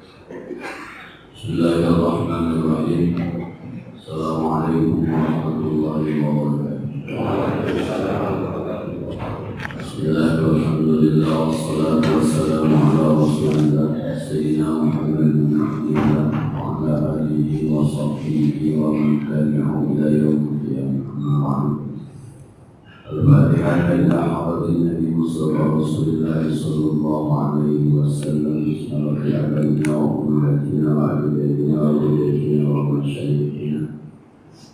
Bismillahirrahmanirrahim. Assalamualaikum warahmatullahi wabarakatuh. Bismillahirrahmanirrahim. Wassalatu wassalamu ala Rasulillah Sayyidina Muhammad bin Abdillah wa ala alihi wa sahbihi wa man tabi'ahum ila yaumil qiyamah. Al-Fatihah ila hadratin Nabi Mustafa Rasulullah sallallahu alaihi wasallam. Bismillahirrahmanirrahim. Wa ummatina wa abidina wa abidina wa masyayikhina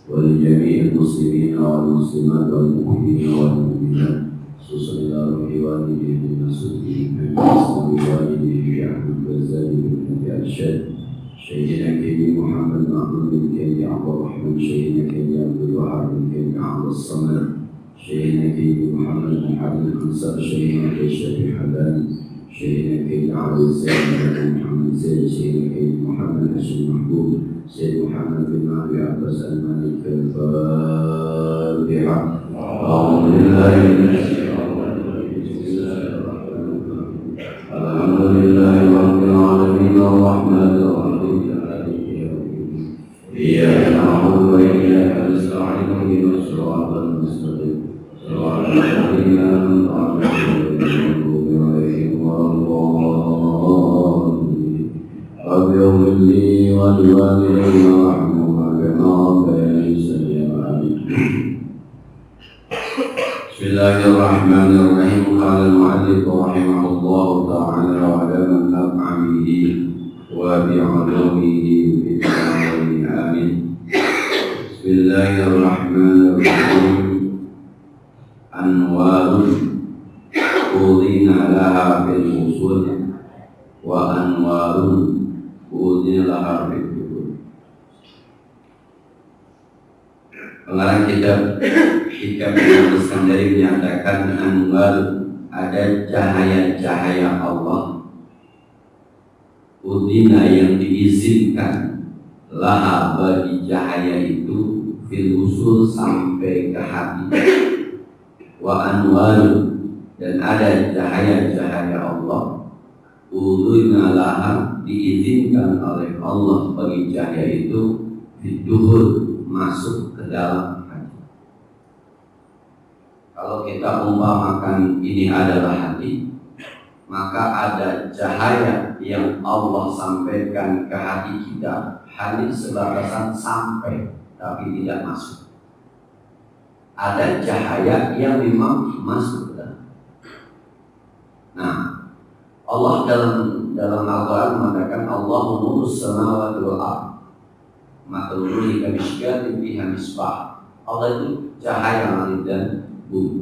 wa li jami'il muslimina wal muslimat wal mu'minina wal mu'minat khususan ila ruhi walidayhi nasudhi bin Ismail walidayhi Ahmad Ghazali bin Arsyad Sayyidina Kini Muhammad Ma'mun bin Kini Abdul Rahman Sayyidina Kini Abdul Wahab bin Kini Abdul Samad Sayyidina Kini Muhammad bin Abdul Qansar Sayyidina Kini Syafiq Hadani Sayyidina Kini Abdul Zain bin Muhammad Zain Sayyidina Kini Muhammad Hashim Mahbub Sayyid Muhammad bin Nabi Abbas Al-Malik Al-Fatiha. Alhamdulillahi Rabbil Alamin Ar-Rahmanir Rahim Iyyaka na'budu wa iyyaka nasta'in ihdinas siratal mustaqim siratal ladzina an'amta 'alaihim ghairil maghdubi 'alaihim waladdallin. Rabbi ighfir li wa liwalidayya warhamhuma kama rabbayani saghira. Bismillahirrahmanirrahim. Qala al-mu'allif rahimahullahu ta'ala wa 'ala man nafa'a bihi wa bi'ulumihi fid dunya. Amin. Bismillahirrahmanirrahim. Anwarun udhina laha fil usul wa anwarun udhina laha fil usul. Pengarang kitab Hikam Al-Iskandari menyatakan anwar, ada cahaya-cahaya Allah udhina yang diizinkan laha bagi cahaya itu fil usul sampai ke hati, wa anwar, dan ada cahaya-cahaya Allah udhina laha diizinkan oleh Allah bagi cahaya itu fiduhur, masuk ke dalam. Kalau kita umpamakan ini adalah hati, maka ada cahaya yang Allah sampaikan ke hati kita, hanya sebatasan sampai tapi tidak masuk. Ada cahaya yang memang masuk ke dalam. Nah, Allah dalam Al-Quran mengatakan Allah nurus samawati wal ardh matluhi kamishkatin fiha misbah. Allah itu cahaya langit dan bumi.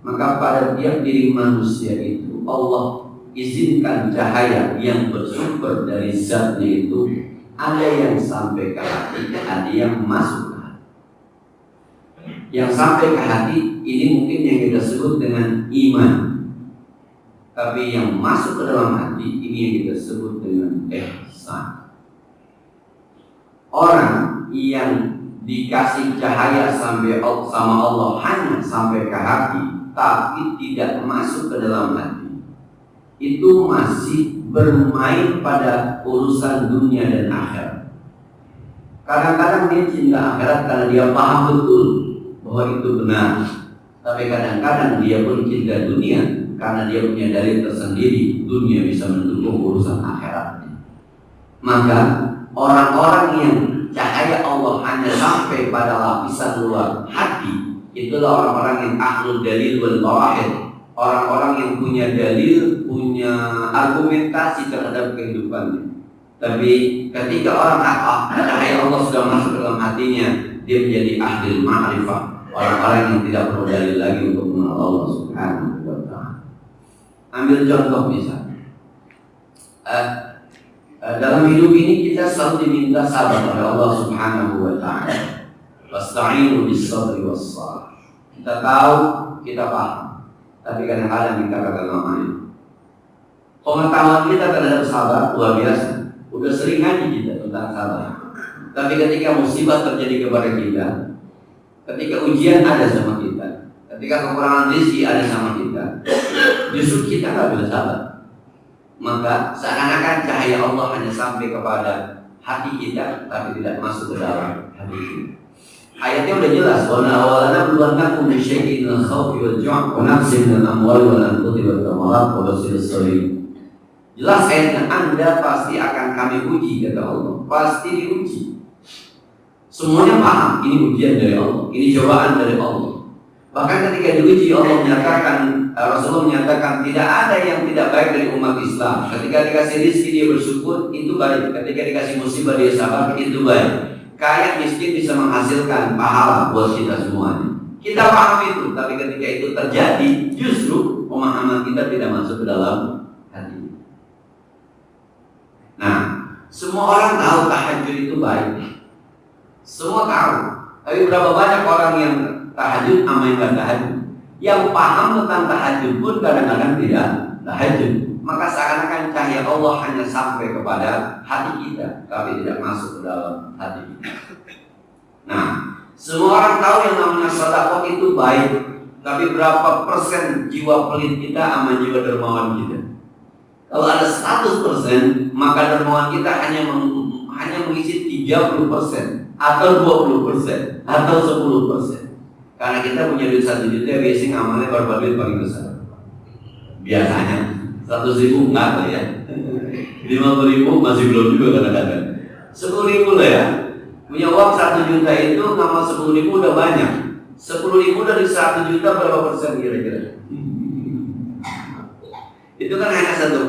Maka pada tiap diri manusia itu Allah izinkan cahaya yang bersumber dari zatnya itu, ada yang sampai ke hati, ada yang masuk ke hati. Yang sampai ke hati ini mungkin yang kita sebut dengan iman, tapi yang masuk ke dalam hati ini yang kita sebut dengan ihsan. Orang yang dikasih cahaya sampai sama Allah hanya sampai ke hati, tapi tidak masuk ke dalam hati, itu masih bermain pada urusan dunia dan akhirat. Kadang-kadang dia cinta akhirat karena dia paham betul bahwa itu benar, tapi kadang-kadang dia pun cinta dunia karena dia punya dalil tersendiri dunia bisa mendukung urusan akhiratnya. Maka orang-orang yang cahaya Allah hanya sampai pada lapisan luar hati, itulah orang-orang yang ahlul dalil wal barahir, orang-orang yang punya dalil, punya argumentasi terhadap kehidupannya. Tapi ketika orang cahaya Allah sudah masuk dalam hatinya, dia menjadi ahli ma'rifah, orang-orang yang tidak perlu dalil lagi untuk mengenal Allah Subhanahu wa ta'ala. Ambil contoh misalnya, dalam hidup ini kita selalu diminta sabar oleh Allah Subhanahu wa ta'ala. Wasta'inu bis-sabri was-salah. Kita tahu, kita paham, tapi kadang-kadang kita kagak ngamain. Pengetahuan kita terhadap sabar luar biasa. Udah sering ngaji kita tentang sabar. Tapi ketika musibah terjadi kepada kita, ketika ujian ada sama kita, ketika kekurangan rezeki ada sama kita, justru kita nggak bisa sabar. maka seakan-akan cahaya Allah hanya sampai kepada hati kita, tapi tidak masuk ke dalam hati kita. Ayatnya udah jelas, wa nabluwannakum bi syai'in minal khawfi wal ju'i wa naqsin minal amwali wal anfusi wat thamarat wa bashshiris sabirin. Jelas ayatnya, Anda pasti akan kami uji, kata Allah. Pasti diuji. Semuanya paham, ini ujian dari Allah, ini cobaan dari Allah. Bahkan ketika diuji, Allah menyatakan, Rasulullah menyatakan tidak ada yang tidak baik dari umat Islam. Ketika dikasih rezeki dia bersyukur, itu baik. Ketika dikasih musibah dia sabar, itu baik. Kaya miskin bisa menghasilkan pahala buat kita semuanya. Kita paham itu, tapi ketika itu terjadi, justru pemahaman kita tidak masuk ke dalam hati. Nah, semua orang tahu tahajud itu baik. Semua tahu. Tapi berapa banyak orang yang tahajud sama yang gak tahajud? Yang paham tentang tahajud pun kadang-kadang tidak tahajud. Maka seakan-akan cahaya Allah hanya sampai kepada hati kita, tapi tidak masuk ke dalam hati kita. Nah, semua orang tahu yang namanya sedekah itu baik, tapi berapa persen jiwa pelit kita sama jiwa dermawan kita? Kalau ada 100%, maka dermawan kita hanya mengisi 30% atau 20% atau 10%. Karena kita punya duit 1 juta, biasanya amalnya berapa duit paling besar? Biasanya 100.000 enggak lah ya. 50.000 masih belum juga kadang-kadang. 10.000 lah ya. Punya uang 1 juta itu ngamal 10.000 udah banyak. 10.000 dari 1 juta berapa persen kira-kira? Itu kan hanya 1%.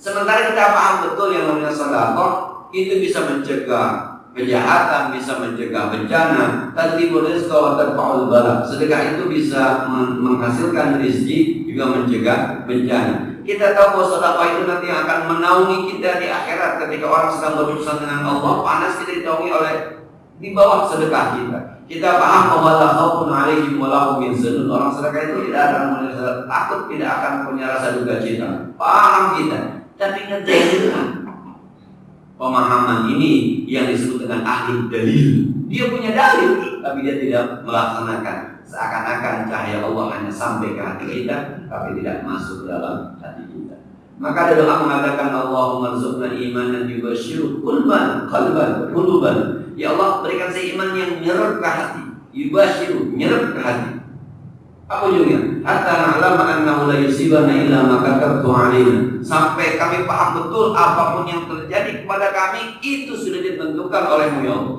Sementara kita paham betul yang namanya sedekah itu bisa mencegah kejahatan, bisa mencegah bencana. Tadribur rizqa wa tarfa'ul bala. Sedekah itu bisa menghasilkan rezeki, juga mencegah bencana. Kita tahu bahwa sedekah itu nanti akan menaungi kita di akhirat. Ketika orang sedang berurusan dengan Allah, panas kita ditaungi oleh di bawah sedekah kita. Kita paham bahwa la khaufun 'alaihim wa la hum yahzanun. Orang sedekah itu tidak akan merasa takut, tidak akan punya rasa duka cita. Paham kita, tapi ngejahilah. Pemahaman ini yang disebut dengan ahli dalil. Dia punya dalil, tapi dia tidak melaksanakan. Seakan-akan cahaya Allah hanya sampai ke hati kita, tapi tidak masuk ke dalam hati kita. Maka ada doa mengatakan, Allahumma rzuqna imanan yubashiru qalban quluban. Ya Allah, berikan saya iman yang nyerap ke hati. Yubashiru, nyerap ke hati. Apa ujungnya? Hatta na'lama annahu la yusibana illa ma katabtu 'alaina. Sampai kami paham betul apapun yang terjadi kepada kami itu sudah ditentukan oleh-Mu ya Allah.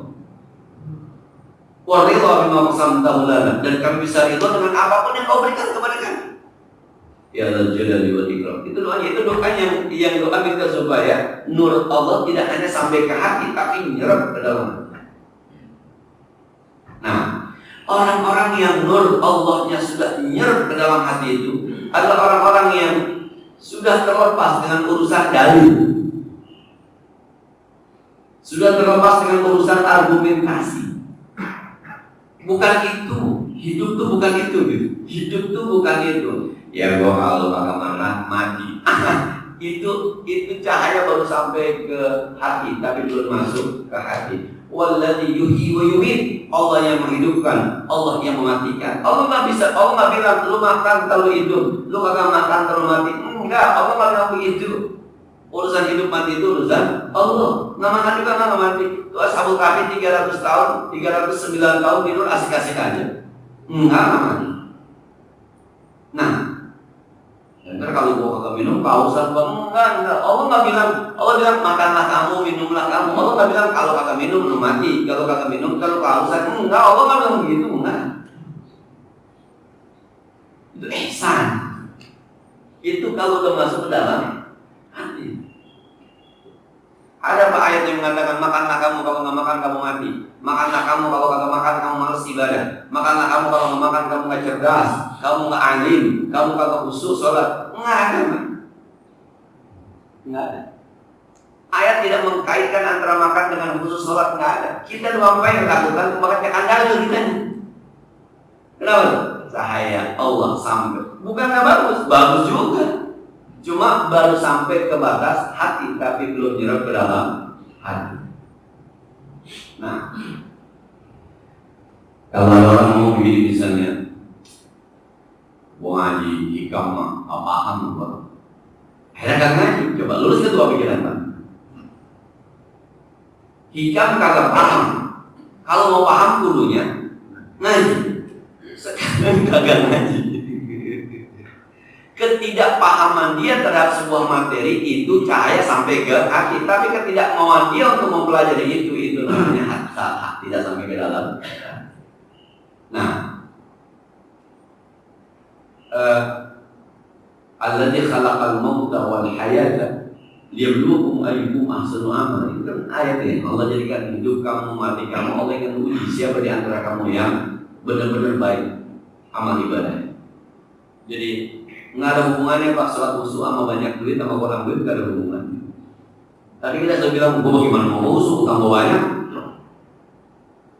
Wa ridha bima qasamtahu lana, dan kami bisa ridha dengan apapun yang Kau berikan kepada kami. Ya Dzal Jalali wal Ikram. Itu doanya, itu doanya yang doa kita supaya nur Allah tidak hanya sampai ke hati, tapi nyerap ke dalam hati. Nah, orang-orang yang nur Allahnya sudah nyerap ke dalam hati itu adalah orang-orang yang sudah terlepas dengan urusan dalil, sudah terlepas dengan urusan argumentasi. Bukan itu, hidup tuh bukan itu, gitu. Hidup tuh bukan itu. Ya gua kalau kagak mana mati. itu cahaya baru sampai ke hati, tapi belum masuk ke hati. Walladzi yuhyi wa yumiit. Allah yang menghidupkan, Allah yang mematikan. Allah nggak bilang lu makan kalau hidup, lu kagak makan kalau mati. Enggak, Allah nggak bilang begitu. Urusan hidup mati itu urusan Allah. Nggak makan juga nggak mati. Tuh Ashabul Kahfi 300 tahun, 309 tahun tidur asik-asik aja. Enggak mati. Nah, ntar kalau gua kagak minum kausan bang, enggak. Allah bilang makanlah kamu, minumlah kamu. Allah nggak bilang kalau kagak minum lu mati, kalau kagak minum kalau kausan. Enggak, Allah nggak bilang begitu, enggak. Itu ihsan. Itu kalau udah masuk ke dalam hati. Ada apa ayat yang mengatakan makanlah kamu, kalau nggak makan kamu mati. Makanlah kamu, kalau kagak makan kamu malas ibadah. Makanlah kamu, kalau nggak makan kamu nggak cerdas, kamu nggak alim, kamu kagak khusyuk sholat. Nggak ada. Nggak ada. Ayat tidak mengkaitkan antara makan dengan khusyuk sholat, nggak ada. Kita doang apa yang lakukan, makanya andalil kita. Kenapa? Cahaya Allah sampai. Bukan nggak bagus, bagus juga. Cuma baru sampai ke batas hati, tapi belum nyerap ke dalam hati. Nah, kalau ada orang mau begini misalnya, mau ngaji hikam mah apaan gua? Akhirnya gak ngaji. Coba lurus ke dua pikiran Pak. Hikam kagak paham. Kalau mau paham kudunya ngaji. Sekarang kagak ngaji. Ketidakpahaman dia terhadap sebuah materi itu cahaya sampai ke hati, tapi ketidakmauan dia untuk mempelajari itu namanya hati, tidak sampai ke dalam. Nah, alladzi khalaqal mauta wal hayata liyabluwakum ayyukum ahsanu amala. Itu kan ayatnya. Allah jadikan hidup kamu, mati kamu. Allah ingin uji siapa di antara kamu yang benar-benar baik amal ibadah. Jadi nggak ada hubungannya Pak sholat wudu sama banyak duit sama kurang duit, nggak ada hubungannya. Tadi kita sudah bilang, gue bagaimana mau wudu tambah banyak,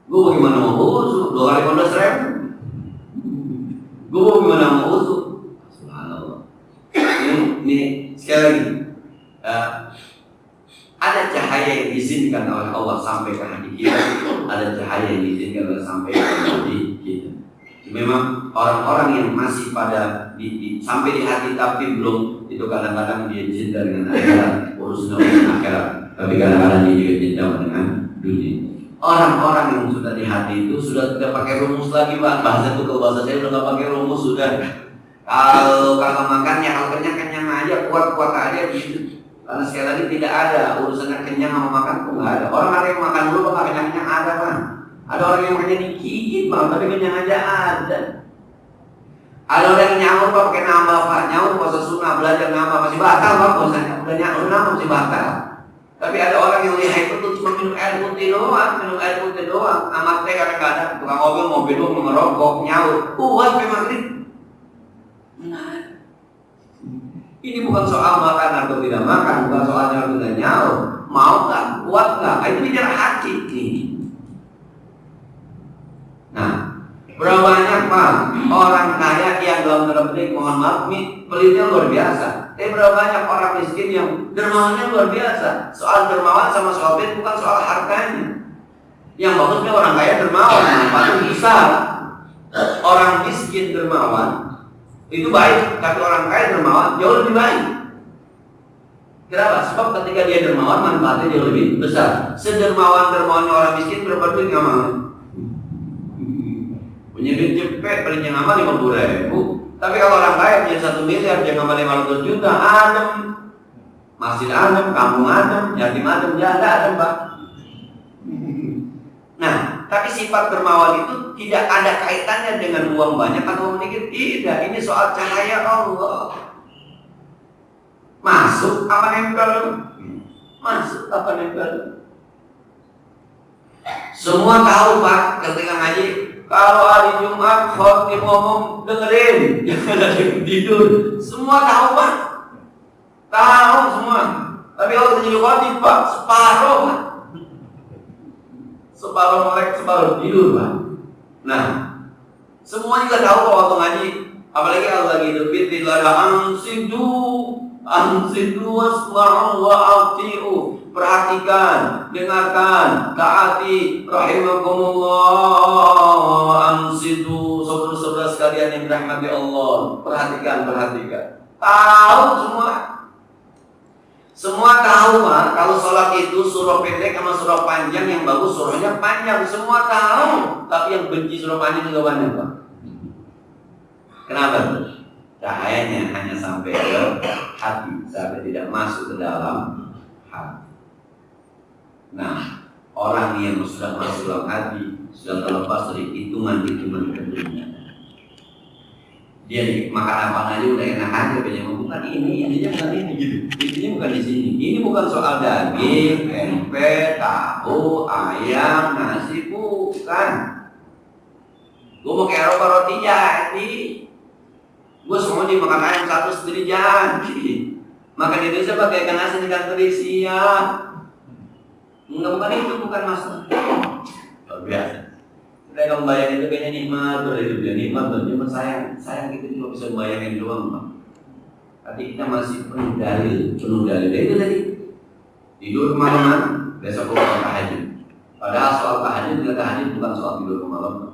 gue bagaimana mau wudu 2 kali 15.000, gue bagaimana mau wudu. Subhanallah. Ini sekali lagi, ada cahaya yang diizinkan oleh Allah sampai ke hati kita, ada cahaya yang diizinkan oleh sampai ke hati kita. Memang orang-orang yang masih pada sampai di hati tapi belum, itu kadang-kadang dia cinta dengan akhirat, urusan akhirat, tapi kadang-kadang dia juga cinta dengan dunia. Orang-orang yang sudah di hati itu sudah tidak pakai rumus lagi Pak. Bahasa itu kalau bahasa saya udah nggak pakai rumus sudah. Kalau makannya kalau kenyang aja, kuat aja gitu. Karena sekali lagi tidak ada urusannya kenyang sama makan pun nggak ada. Orang ada yang makan dulu nggak kenyang ada Pak. Ada orang yang makannya dikit Pak, tapi kenyang aja ada. Ada orang yang nyaur Pak pakai nambah Pak, nyaur puasa sunnah, belajar nambah masih batal Pak puasanya, udah nyaur nambah masih batal. Tapi ada orang yang lihat itu cuma minum air putih doang, amat teh kadang-kadang tukang mobil mau merokok, nyaur, sampai maghrib. Nah, ini bukan soal makan atau tidak makan, bukan soal nyaur tidak nyaur, mau nggak, kuat nggak, itu bicara hati nih. Nah, berapa banyak Pak orang kaya yang dalam tanda petik mohon maaf nih pelitnya luar biasa. Tapi berapa banyak orang miskin yang dermawannya luar biasa. Soal dermawan sama soal pelit bukan soal harganya. Yang bagusnya orang kaya dermawan, paling bisa. Orang miskin dermawan itu baik, tapi orang kaya dermawan jauh lebih baik. Kenapa? Sebab ketika dia dermawan manfaatnya jauh lebih besar. Sedermawan-dermawannya orang miskin berapa duit nggak mau? Punya duit cepet, paling yang amal 50.000. Tapi kalau orang kaya punya 1 miliar, dia ngamal 500 juta, adem. Masjid adem, kampung adem, yatim adem, janda adem Pak. Nah, tapi sifat dermawan itu tidak ada kaitannya dengan uang banyak atau sedikit. Tidak, ini soal cahaya Allah. Masuk apa nempel? Masuk apa nempel? Semua tahu Pak ketika ngaji. Kalau hari Jumat khotib ngomong dengerin, jangan ada yang tidur. Semua tahu Pak, tahu semua. Tapi kalau jadi khotib Pak, separuh Pak, separuh melek, separuh tidur Pak. Nah, semua juga tahu kalau waktu ngaji, apalagi kalau lagi Idul Fitri, ada ansidu wasma'u wa ati'u. Perhatikan, dengarkan, taati, rahimakumullah, ansidu, saudara-saudara sekalian yang dirahmati Allah. Perhatikan. Tahu semua. Semua tahu Pak, kalau sholat itu surah pendek sama surah panjang, yang bagus surahnya panjang. Semua tahu, tapi yang benci surah panjang juga banyak Pak. Kenapa? Cahayanya hanya sampai ke hati, sampai tidak masuk ke dalam hati. Nah, orang yang sudah masuk dalam hati, sudah terlepas dari hitungan-hitungan dunia. Dia makan apa aja udah enak aja, banyak bukan ini, intinya bukan ini gitu. Intinya bukan di sini. Ini bukan soal daging, tempe, tahu, ayam, nasi, bukan. Gue mau ke Eropa roti jadi. Gue semua dimakan ayam satu sendiri jadi. Makan di Indonesia pakai ikan asin ikan teri siap. Enggak, bukan itu, bukan masalah. Luar biasa. Mereka membayangin itu kayaknya nikmat, nikmat, cuma sayang kita cuma bisa membayangin doang Pak. Tapi kita masih penuh dalil. Itu tadi tidur kemalaman, besok soal tahajud. Padahal soal tahajud bukan soal tidur kemalaman.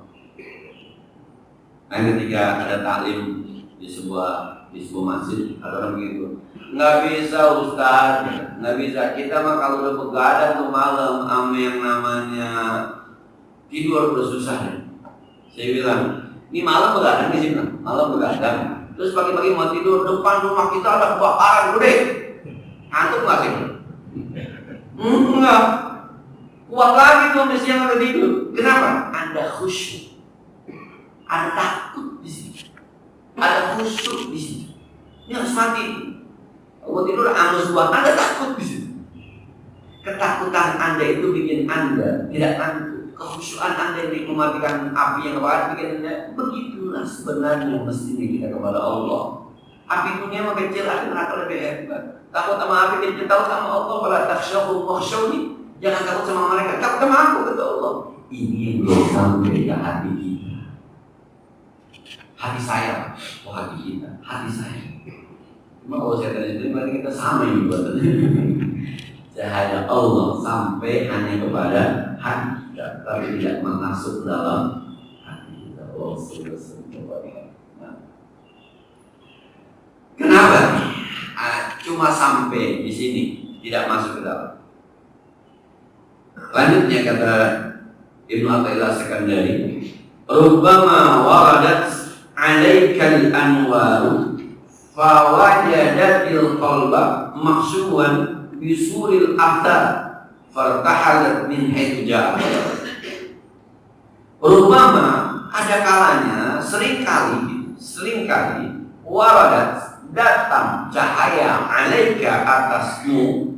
Nah, ketika ada taklim di sebuah masjid ada orang begitu. Nggak bisa Ustaz, nggak bisa. Kita mah kalau udah begadang tuh malam, sama yang namanya tidur udah susah ya. Saya bilang, ini malam begadang di sini, malam begadang. Terus pagi-pagi mau tidur, depan rumah kita ada kebakaran gede. Antum nggak sih? Enggak. Kuat lagi tuh di siang ada tidur. Kenapa? Anda khusyuk. Anda takut di sini. Ada khusyuk di sini. Ini harus mati. Kalau tidur angus buah, Anda takut di sini. Ketakutan Anda itu bikin Anda tidak ngantuk. Kekhusyuan Anda yang mematikan api yang kebakar bikin Anda. Begitulah sebenarnya mestinya kita kepada Allah. Api dunia mah kecil, api neraka lebih hebat. Takut sama api kecil, takut sama Allah. Wala takhshawhum wakhshawni. Jangan takut sama mereka, takut sama aku, kata Allah. Ini yang belum sampai ke hati kita. Hati saya, hati kita, hati saya. Cuma kalau saya tanya itu berarti kita sama ini buatan. Cahaya Allah sampai hanya kepada hati kita, tapi tidak masuk dalam hati kita. Allah subhanahu. Kenapa? Cuma sampai di sini, tidak masuk ke dalam. Lanjutnya kata Ibnu Athaillah Sekandari, rubbama waradat 'alaikal anwaru fawajadatil qalba mahsuwan bisuril aftar fartahalat min haitsu ja'a. Rubbama ada kalanya, seringkali waradat datang cahaya 'alaika atasmu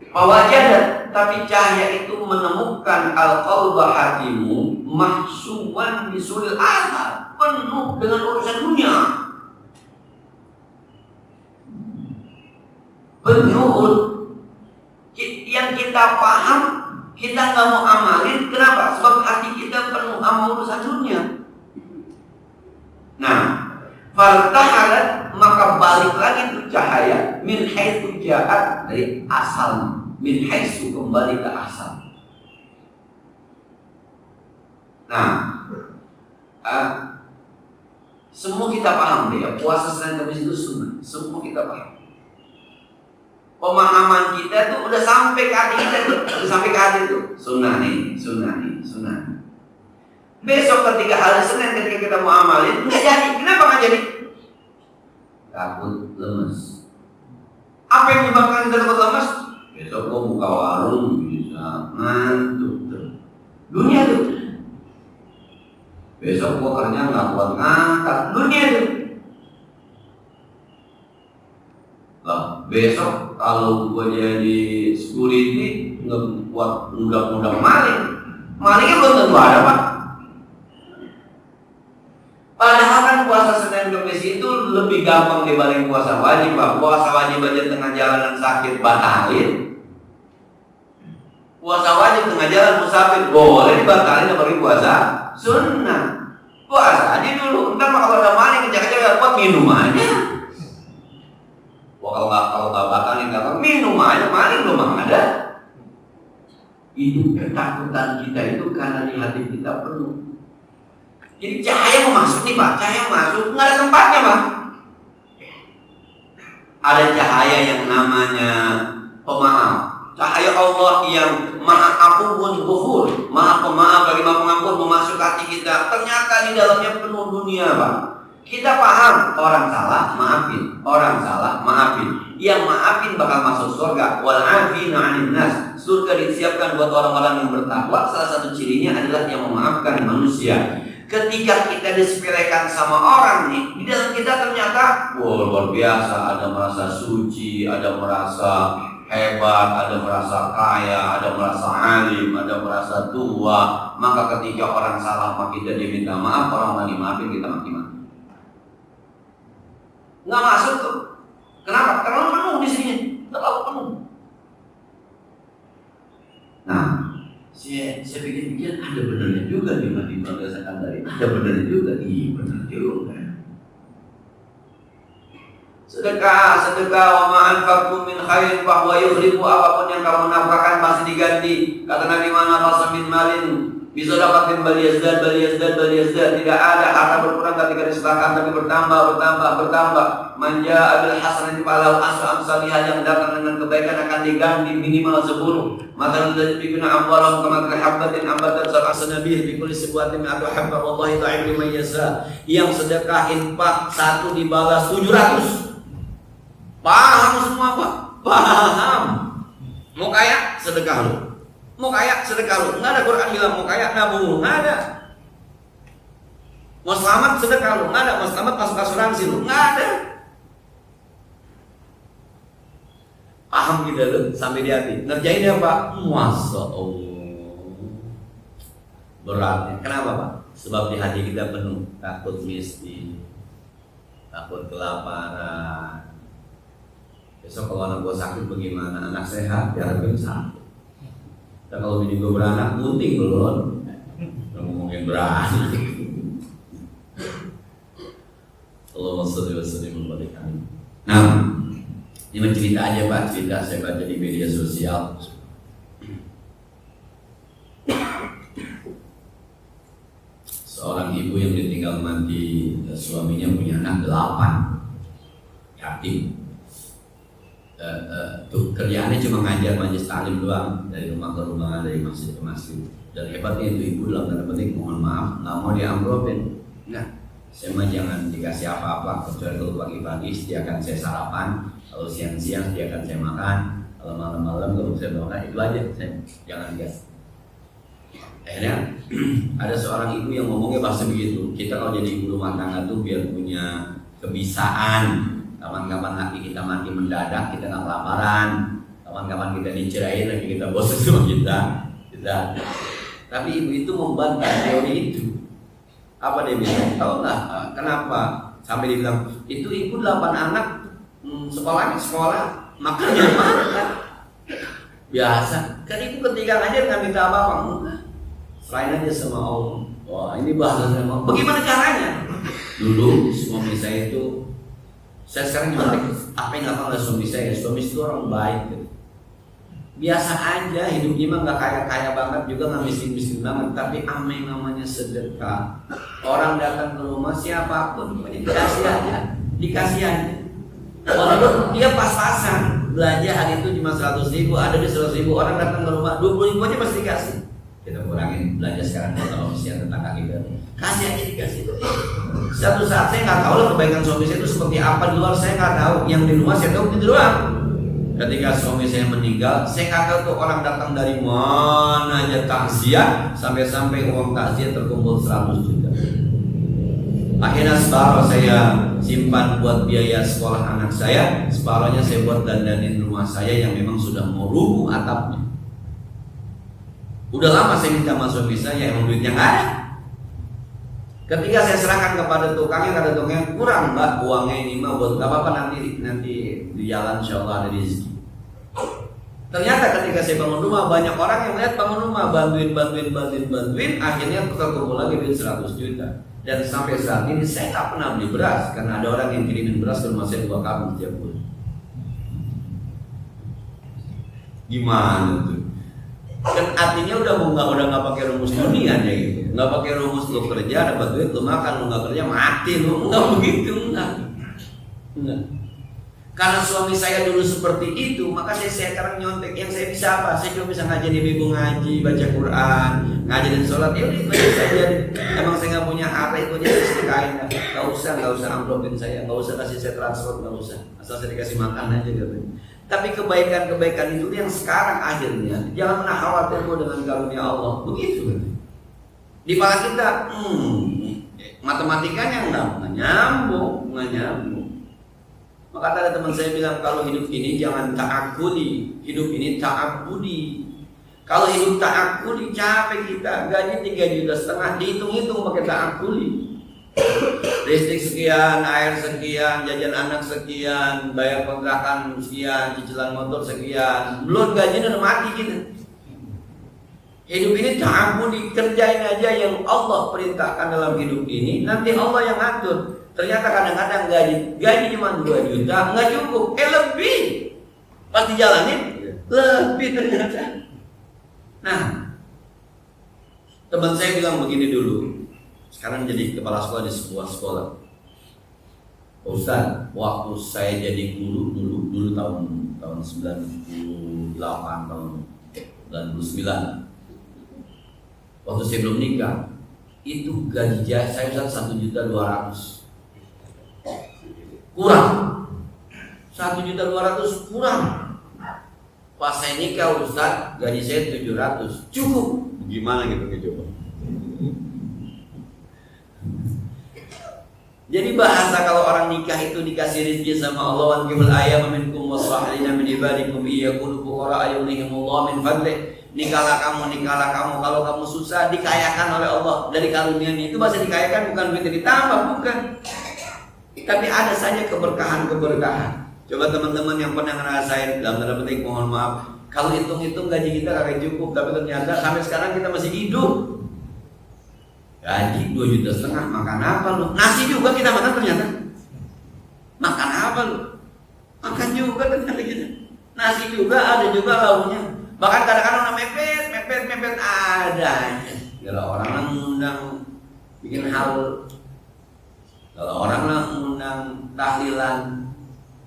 fawajadat, tapi cahaya itu menemukan al-qalba hatimu mahsuban bisuril athar, penuh dengan urusan dunia, penyuhud yang kita paham kita nggak mau amalin. Kenapa? Sebab hati kita penuh sama urusan dunia. Nah, fartahalat, maka balik lagi tuh cahaya min haitsu ja'at, dari asal. Min haitsu, kembali ke asal. Nah, semua kita paham deh ya, puasa Senin Kamis itu sunnah. Semua kita paham. Pemahaman kita tuh udah sampai ke hati kita tuh, udah sampai ke hati tuh. Sunnah nih. Besok ketika hari Senin ketika kita mau amalin, nggak jadi. Kenapa nggak jadi? Takut lemes. Apa yang menyebabkan kita takut lemes? Besok gua buka warung bisa ngantuk tuh. Dunia tuh. Besok gua kerja nggak kuat ngangkat. Dunia tuh. Lah, besok kalau gua jadi security nggak kuat undang-undang maling. Malingnya belum tentu ada, Pak. Padahal kan puasa Senin Kamis itu lebih gampang dibanding puasa wajib, Pak. Puasa wajib aja tengah jalan sakit batalin. Puasa wajib tengah jalan musafir boleh dibatalin, apalagi puasa sunnah. Puasa aja dulu, entar kalau ada maling kejar-kejar buat minum aja. Wah, kalau nggak batalin nggak minum aja, maling belum ada. Itu ketakutan kita itu karena di hati kita penuh. Jadi cahaya mau masuk nih, Pak, cahaya masuk, nggak ada tempatnya, Pak. Ada cahaya yang namanya pemaaf, cahaya Allah yang maha ampun ghafur, maha pemaaf bagi maha pengampun, memasuk hati kita. Ternyata di dalamnya penuh dunia, Pak. Kita paham orang salah maafin, yang maafin bakal masuk surga. Wal 'afina 'anil nas, surga disiapkan buat orang-orang yang bertakwa. Salah satu cirinya adalah yang memaafkan manusia. Ketika kita disepelekan sama orang nih, di dalam kita ternyata luar biasa, ada merasa suci, ada merasa hebat, ada merasa kaya, ada merasa alim, ada merasa tua. Maka ketika orang salah sama kita dia minta maaf, orang lain maafin, kita maki-maki. Nggak masuk tuh. Kenapa? Terlalu penuh di sini, terlalu penuh. Nah, saya pikir ada benernya juga di berdasarkan dari ada benernya juga, iya bener juga. Sedekah wa ma anfaqtum min khairin fa huwa yukhlifu, apapun yang kamu nafkahkan pasti diganti. Kata Nabi Muhammad sallallahu alaihi wasallam, Bisa dapatin bal yazdad. Tidak ada harta berkurang ketika disedekahkan, tapi bertambah. Manja abil hasanati falahu asyru amsalihha, yang datang dengan kebaikan akan diganti minimal 10. Maka dzalika amwalahum kama habbatin ambatat sab'a nabil bi kulli sibwatin atau habba wallahi ta'ibu man yasha. Yang sedekah infak 1 dibalas 700. Paham semua Pak? Paham. Mau kaya sedekah lu. Enggak ada Quran bilang mau kaya nabung, enggak ada. Mau selamat sedekah lu, enggak ada. Mau selamat masuk asuransi lu, enggak ada. Paham gitu lu sampai di hati. Ngerjainnya Pak, Masya Allah. Beratnya. Kenapa Pak? Sebab di hati kita penuh takut miskin, takut kelaparan. Besok kalau anak gua sakit bagaimana? Anak sehat, ya harus sakit. Dan kalau bini gua beranak, gunting belum. Ngomongin beranak. Allahumma sholli wa sallim wa barik alaihi. Nah, ini cerita aja Pak, cerita saya baca di media sosial. Seorang ibu yang ditinggal mati suaminya punya anak 8, yatim. Tuh kerjaannya cuma ngajar majelis taklim doang, dari rumah ke rumah, dari masjid ke masjid. Dan hebatnya itu ibu dalam tanda petik mohon maaf nggak mau diamplopin. Nah, saya mah jangan dikasih apa-apa kecuali kalau pagi-pagi sediakan saya sarapan, kalau siang-siang sediakan saya makan, kalau malam-malam kalau saya makan itu aja, saya jangan dikasih. Akhirnya ada seorang ibu yang ngomongnya bahasa begitu. Kita kalau jadi ibu rumah tangga tuh biar punya kebiasaan. Kapan-kapan laki kita mati mendadak, kita nggak kelaparan. Kapan-kapan kita dicerain, lagi kita bosan sama kita. Tapi ibu itu membantah teori itu. Apa dia bilang? Tahu nggak kenapa? Sampai dia bilang itu ibu 8 anak sekolah, makannya mana? Biasa. Kan ibu ketika ngajar nggak minta apa-apa, enggak. Selain aja sama Allah. Wah ini bahasanya Allah. Bagaimana caranya? Dulu suami saya itu, saya sekarang nyontek apa yang nggak tahu suami saya. Suami itu orang baik gitu. Biasa aja hidupnya mah nggak kaya banget juga, nggak miskin banget, tapi apa yang namanya sedekah. Orang datang ke rumah siapapun dikasih aja. Walaupun dia pas-pasan belanja hari itu cuma 100.000, ada di 100.000, orang datang ke rumah 20.000 aja pasti dikasih. Kita kurangin belanja sekarang kalau misalnya tetangga kita, kasih aja dikasih. Satu saat saya nggak tahu lah kebaikan suami saya itu seperti apa di luar, saya nggak tahu. Yang di rumah saya tahu gitu doang. Ketika suami saya meninggal, saya nggak tahu tuh orang datang dari mana aja takziah, sampai uang takziah terkumpul 100 juta. Akhirnya separuh saya simpan buat biaya sekolah anak saya, separuhnya saya buat dandanin rumah saya yang memang sudah mau rubuh atapnya. Udah lama saya minta sama suami saya, emang duitnya nggak ada. Ketika saya serahkan kepada tukangnya, kata tukangnya kurang mbak uangnya ini mah, buat nggak apa-apa nanti di jalan insyaallah ada rezeki. Ternyata ketika saya bangun rumah, banyak orang yang lihat bangun rumah bantuin, akhirnya terkumpul lagi duit 100 juta. Dan sampai saat ini saya tak pernah beli beras karena ada orang yang kirimin beras ke rumah saya 2 karung setiap bulan. Gimana tuh? Kan artinya udah nggak pakai rumus dunia ya gitu, nggak pakai rumus lu kerja dapat duit, lu makan, lu nggak kerja mati, lu nggak begitu, enggak. Karena suami saya dulu seperti itu, maka saya sekarang nyontek. Yang saya bisa apa? Saya cuma bisa ngajarin ibu ngaji, baca Quran, ngajarin sholat. Ya udah itu aja saya ajarin. Emang saya nggak punya harta, itu aja saya sedekahin. Nggak usah amplopin saya, nggak usah kasih saya transfer, nggak usah. Asal saya dikasih makan aja gitu. Tapi kebaikan itu yang sekarang akhirnya jangan pernah khawatir dengan karunia Allah. Begitu kan? Di kepala kita, matematikanya nggak nyambung. Maka ada teman saya bilang kalau hidup ini jangan ta'akuli, hidup ini ta'abudi. Kalau hidup ta'akuli capek kita, gaji 3,5 juta, dihitung-hitung pakai ta'akuli. Listrik sekian, air sekian, jajan anak sekian, bayar kontrakan sekian, cicilan motor sekian, belum gajinya udah mati gitu. Hidup ini ta'abudi, kerjain aja yang Allah perintahkan dalam hidup ini, nanti Allah yang ngatur. Ternyata kadang-kadang gaji cuma 2 juta, nggak cukup, lebih. Pas dijalanin, lebih ternyata. Nah, Teman saya bilang begini dulu, sekarang jadi kepala sekolah di sebuah sekolah. Ustaz, waktu saya jadi guru dulu tahun 98 tahun 99. Waktu saya belum nikah, itu gaji saya Ustaz 1.200.000. Kurang. 1.200.000 kurang. Pas saya nikah Ustaz, gaji saya 700. Cukup. Gimana gitu coba? Jadi bahasa kalau orang nikah itu dikasih rezeki sama Allah, wan kibul ayam minkum wasahilina min ibadikum iyakunu fuqara ayunihimullah min fadlih. Nikahlah kamu kalau kamu susah dikayakan oleh Allah dari karunia-Nya. Itu bahasa dikayakan bukan duit ditambah, bukan. Tapi ada saja keberkahan-keberkahan. Coba teman-teman yang pernah ngerasain, dalam tanda petik mohon maaf, kalau hitung-hitung gaji kita kagak cukup, tapi ternyata sampai sekarang kita masih hidup. Gaji 2,5 juta, makan apa lu? Nasi juga kita makan ternyata. Makan apa lu? Makan juga ternyata kita. Nasi juga ada juga lauknya. Bahkan kadang-kadang orang mepet ada. Kalau orang lah ngundang bikin hal, kalau orang lah ngundang tahlilan,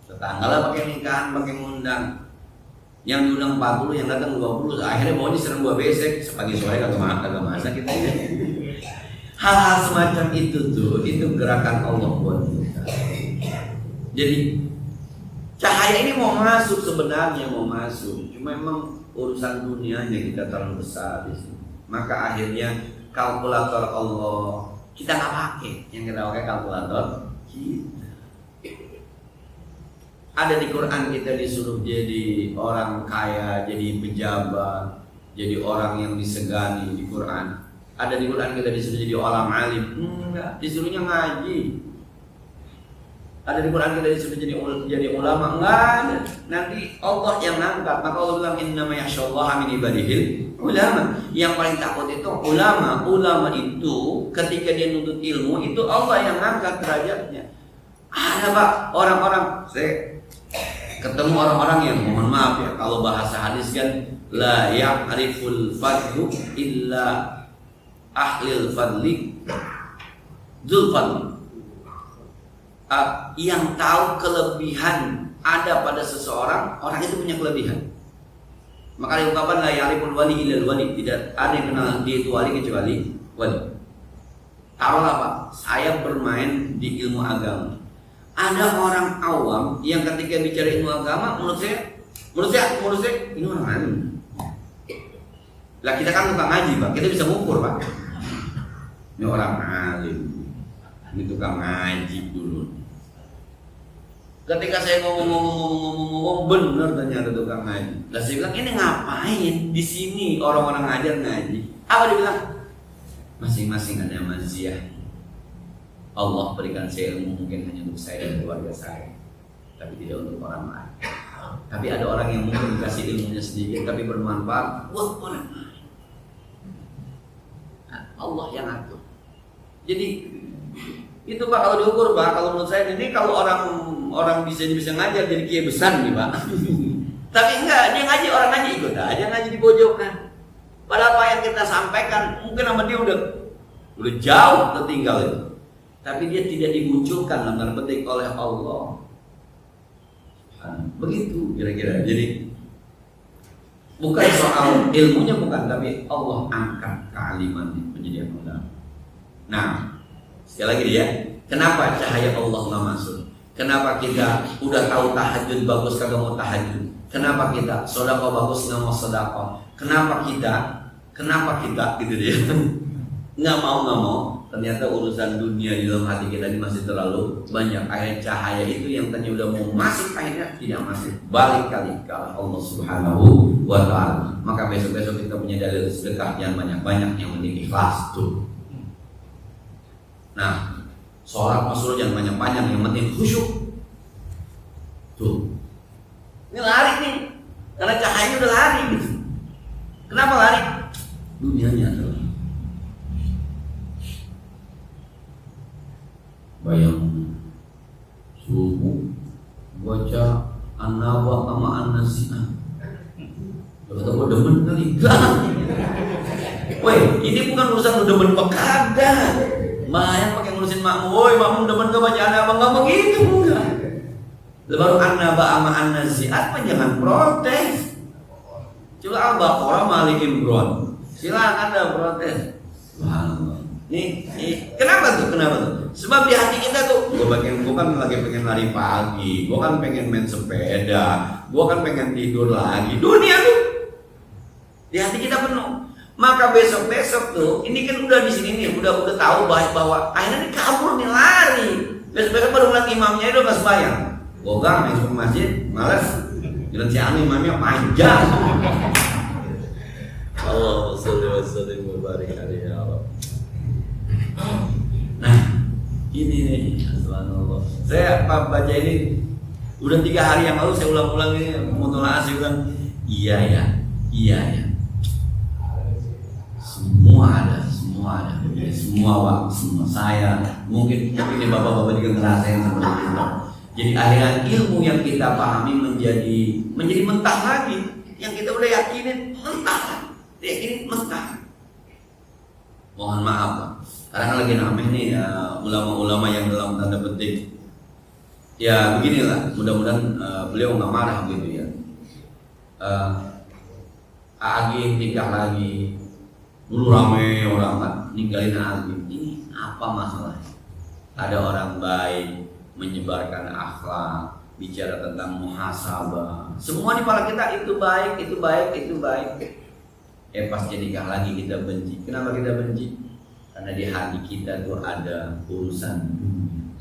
tetangga lah pakai nikahan, pakai ngundang. Yang diundang 40, yang datang 20, akhirnya maunya serem gua besek, sepagi sore kagak masak kita ya. Hal-hal semacam itu tuh, itu gerakan Allah buat kita. Jadi cahaya ini mau masuk, sebenarnya mau masuk, cuma memang urusan dunianya kita terlalu besar di sini. Maka akhirnya kalkulator Allah kita nggak pakai, yang kita pakai kalkulator kita. Ada di Quran kita disuruh jadi orang kaya, jadi pejabat, jadi orang yang disegani di Quran. Ada di Quran kita disuruh jadi orang alim, enggak, disuruhnya ngaji. Ada di Quran kita disuruh jadi ulama, enggak ada. Nanti Allah yang ngangkat. Maka Allah bilang innama yakhsyallaha min ibadihil ulama. Yang paling takut itu ulama. Ulama itu ketika dia nuntut ilmu itu Allah yang ngangkat derajatnya. Ada Pak orang-orang, saya ketemu orang-orang yang mohon maaf ya, kalau bahasa hadis kan la ya'riful fadlu illa ahlil fadli dzul fadli. Yang tahu kelebihan ada pada seseorang, orang itu punya kelebihan. Maka diungkapkan la ya'riful wali illal wali, tidak ada yang kenal dia itu wali kecuali wali. Taruhlah Pak, saya bermain di ilmu agama. Ada orang awam yang ketika bicara ilmu agama, menurut saya ini orang alim. Lah kita kan tukang ngaji Pak, kita bisa mengukur Pak. Ini orang alim, ini tukang ngaji dulu. Ketika saya ngomong bener ternyata tukang ngaji. Lah saya bilang ini ngapain di sini orang-orang ngajar ngaji? Apa dia bilang? Masing-masing ada maziah. Allah berikan saya ilmu mungkin hanya untuk saya dan keluarga saya, tapi tidak untuk orang lain. Tapi ada orang yang mungkin dikasih ilmunya sedikit tapi bermanfaat buat orang lain. Allah yang atur. Jadi itu Pak kalau diukur Pak, kalau menurut saya ini kalau orang bisa ngajar jadi kiai besar nih Pak. Tapi enggak, dia ngaji, orang ngaji ikut aja ngaji di pojokan. Padahal apa yang kita sampaikan mungkin sama dia udah jauh tertinggal itu. Tapi dia tidak dimunculkan dalam tanda petik oleh Allah. Begitu kira-kira. Jadi bukan soal ilmunya bukan, tapi Allah angkat kealimannya menjadi ulama. Nah, sekali lagi ya, kenapa cahaya Allah nggak masuk? Kenapa kita udah tahu tahajud bagus kagak mau tahajud? Kenapa kita sedekah bagus nggak mau sedekah? Kenapa kita gitu dia nggak mau? Ternyata urusan dunia di dalam hati kita ini masih terlalu banyak. Akhirnya cahaya itu yang tadinya udah mau masuk akhirnya tidak masuk, balik kali ke Allah Subhanahu wa ta'ala. Maka besok-besok kita punya dalil sedekah yang banyak-banyak, yang penting ikhlas tuh. Nah, sholat masuk yang banyak-banyak, yang penting khusyuk tuh. Ini lari nih, karena cahayanya udah lari gitu. Kenapa lari? Dunianya adalah bayang subuh baca an-nawa sama an-nasi'ah. Kalau demen kali Woi, ini bukan urusan lu demen pekada. Mayan pakai ngurusin makmum. Woi, makmum demen ke bacaan abang nggak begitu bukan. Baru an-naba ama an-nazi'at jangan protes. Coba Al-Baqarah Malik Imran. Silakan Anda protes. Subhanallah. Nih, kenapa tuh? Sebab di hati kita tuh, gua kan lagi pengen lari pagi, gua kan pengen main sepeda, gua kan pengen tidur lagi. Dunia tuh di hati kita penuh. Maka besok tuh, ini kan udah di sini nih, udah tahu bahwa akhirnya ini kabur nih, lari. Besok baru ngeliat imamnya itu nggak sembahyang. Bogang masuk masjid, males. Jalan si Ani imamnya panjang. Allah sallallahu mubarak alaihi ya Allah. Nah, ini nih, subhanallah. Saya baca ini udah 3 hari yang lalu saya ulang-ulang ini mutolaah saya bilang iya ya. Semua saya mungkin ini bapak-bapak juga ngerasain seperti itu. Jadi akhirnya ilmu yang kita pahami menjadi mentah lagi, yang kita udah yakinin mentah. Mohon maaf Pak, karena lagi ramai nih ulama-ulama yang dalam tanda petik. Ya beginilah, mudah-mudahan beliau nggak marah gitu ya. Agih nikah lagi, dulu ramai orang kan ninggalin Agih. Ini apa masalahnya? Ada orang baik menyebarkan akhlak, bicara tentang muhasabah. Semua di kepala kita itu baik. Pas jadi nikah lagi kita benci. Kenapa kita benci? Karena di hati kita tuh ada urusan dunia.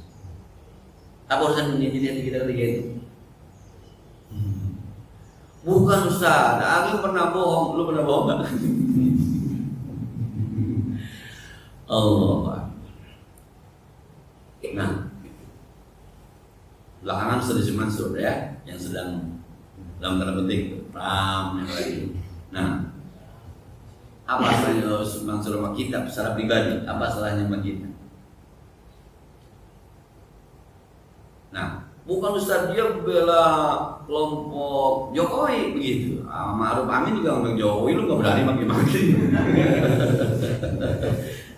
Apa urusan dunia di hati kita ketika itu? Bukan Ustaz, aku pernah bohong. Lu pernah bohong gak? Allah. Nah, belakangan Ustaz Mansur ya, yang sedang dalam tanda petik ramai lagi. Nah, apa salahnya Ustaz Mansur sama kita secara pribadi? Apa salahnya sama kita? Nah, bukan Ustaz dia bela kelompok Jokowi begitu. Ma'ruf Amin juga ngomong Jokowi, lu gak berani maki-maki.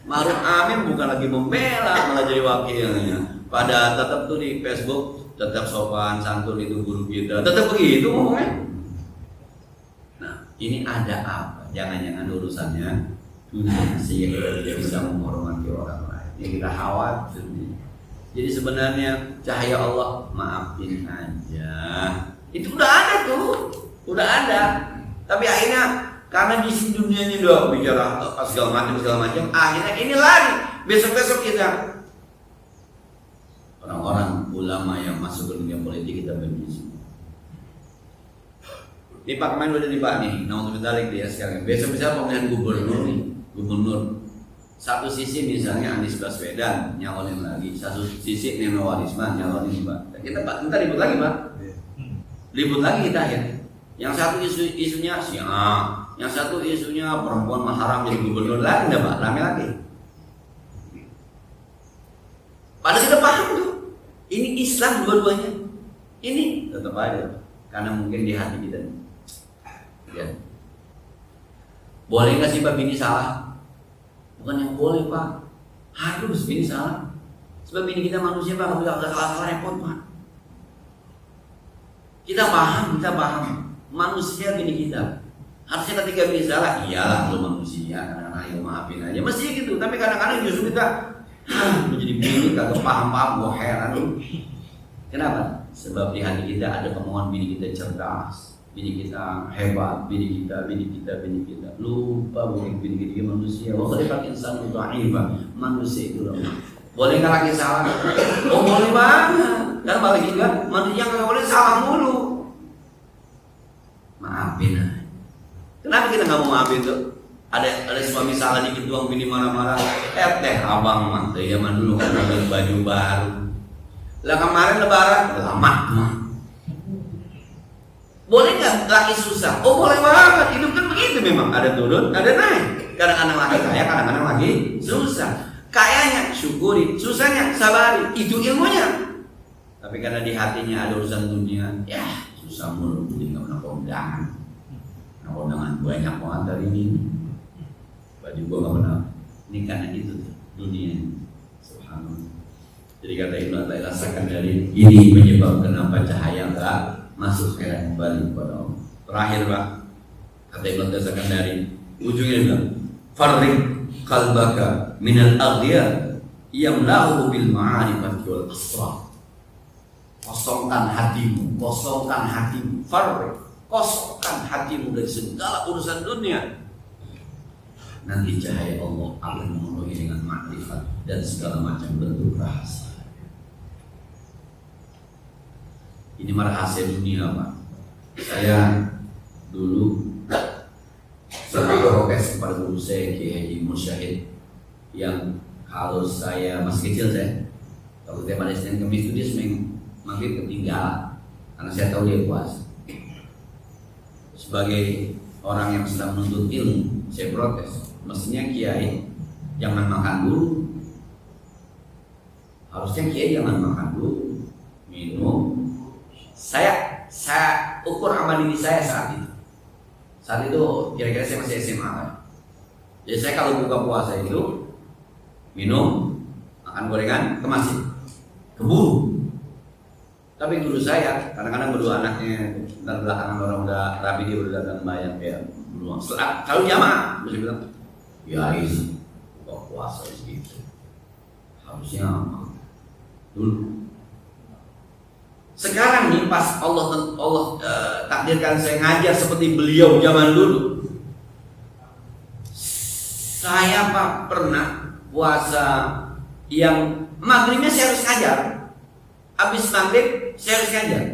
Ma'ruf Amin bukan lagi membela, malah jadi wakilnya. Pada tetap tuh di Facebook tetap sopan santun itu guru kita, tetap begitu ngomongnya. Nah, ini ada apa? Jangan-jangan urusannya dunia sehingga kita tidak bisa menghormati orang lain. Yang kita khawatir. Jadi sebenarnya cahaya Allah maafin aja. Itu udah ada tuh, udah ada. Tapi akhirnya karena di dunia ini udah bicara segala macam, akhirnya ini lari. Besok kita orang-orang ulama yang masuk ke dunia politik kita benci. Di Pak main udah di Pak nih, naudzubillah dia sekarang. Besok misalnya pemilihan gubernur. Satu sisi misalnya Anies Baswedan nyalonin lagi, satu sisi Neno Warisman nyalonin Pak. Kita ribut lagi Pak. Ribut lagi kita ya. Yang satu isunya Syiah, yang satu isunya perempuan haram jadi gubernur lagi enggak Pak, rame lagi. Padahal kita paham tuh. Ini Islam dua-duanya. Ini tetap aja karena mungkin di hati kita. Ya. Boleh nggak sih Pak bini salah? Bukan yang boleh Pak, harus bini salah. Sebab bini kita manusia Pak, kalau udah salah repot Pak. Kita paham manusia bini kita. Harusnya ketika bini salah, iyalah lu manusia, kadang-kadang ayo maafin aja. Mesti gitu, tapi kadang-kadang justru kita menjadi bini kagak paham, gua heran lu. Kenapa? Sebab di hati kita ada kemauan bini kita cerdas, bini kita hebat, bini kita. Lupa bukan bini kita manusia. Wa khalaqal insana dha'ifa. Manusia itu lemah. Boleh nggak lagi salah? Oh boleh banget. Dan balik juga manusia nggak boleh salah mulu. Maafin aja. Kenapa kita nggak mau maafin tuh? Ada suami salah dikit doang, bini marah-marah. Abang mah, ya mah dulu kan ambil baju baru. Lah kemarin lebaran, lama mah. Boleh nggak laki susah? Oh boleh banget. Hidup kan begitu memang. Ada turun, ada naik. Kadang-kadang laki kaya, kadang-kadang lagi susah. Kayanya syukuri, susahnya sabari. Itu ilmunya. Tapi karena di hatinya ada urusan dunia, ya susah mulu. Jadi nggak pernah kondangan. Kondangan banyak banget dari ini. Baju tapi gue nggak pernah. Ini karena itu dunia. Subhanallah. Jadi kata Ibnu Athaillah Sakandari, ini menyebabkan kenapa cahaya nggak masuk sekali kembali kepada Allah. Terakhir Pak, kata Ibnu Athaillah Sakandari, ujungnya bilang, farriq qalbaka minal aghyar yamla'uhu bil ma'arifati wal asrar. Kosongkan hatimu, farriq, kosongkan hatimu dari segala urusan dunia. Nanti cahaya Allah akan memenuhi dengan makrifat dan segala macam bentuk rahasia. Ini rahasia dunia Pak. Saya dulu sempat protes kepada guru saya Kiai Haji Mursyid yang kalau saya masih kecil kalau saya pada Senin Kamis itu dia seming maghrib ketinggalan karena saya tahu dia puasa. Sebagai orang yang sedang menuntut ilmu, saya protes. Mestinya kiai jangan makan dulu. Harusnya kiai jangan makan dulu, minum. Saya ukur amal diri saya saat itu. Saat itu kira-kira saya masih SMA kan. Jadi saya kalau buka puasa itu minum, makan gorengan, ke masjid, keburu. Tapi dulu saya kadang-kadang berdua anaknya, dan belakangan orang udah rapi dia udah datang bayar ya belum. Kalau jamaah, bisa bilang, ya ini buka puasa segitu. Harusnya dulu. Sekarang nih pas Allah takdirkan saya ngajar seperti beliau zaman dulu. Saya Pak pernah puasa yang maghribnya saya harus ngajar. Habis maghrib saya harus ngajar.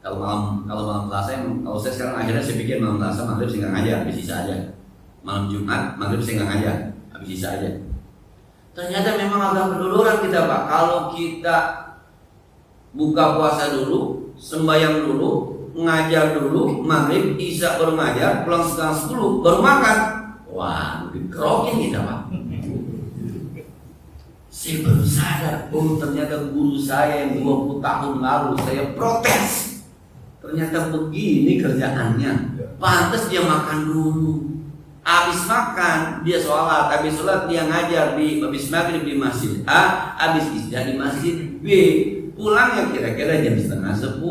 Kalau malam Selasa, kalau saya sekarang akhirnya saya pikir malam Selasa maghrib saya nggak ngajar, habis sisa aja. Malam Jumat maghrib saya nggak ngajar, habis sisa aja. Ternyata memang agak keduluran kita Pak. Kalau kita buka puasa dulu, sembahyang dulu, ngajar dulu, maghrib, isya baru ngajar, pulang setengah 10 baru makan. Wah, dikerokin kita Pak. Saya baru sadar, ternyata guru saya yang 20 tahun lalu saya protes. Ternyata begini kerjaannya. Pantas dia makan dulu. Habis makan dia sholat, habis sholat dia ngajar habis maghrib di masjid A, habis isya di masjid B. Pulangnya kira-kira jam setengah 10.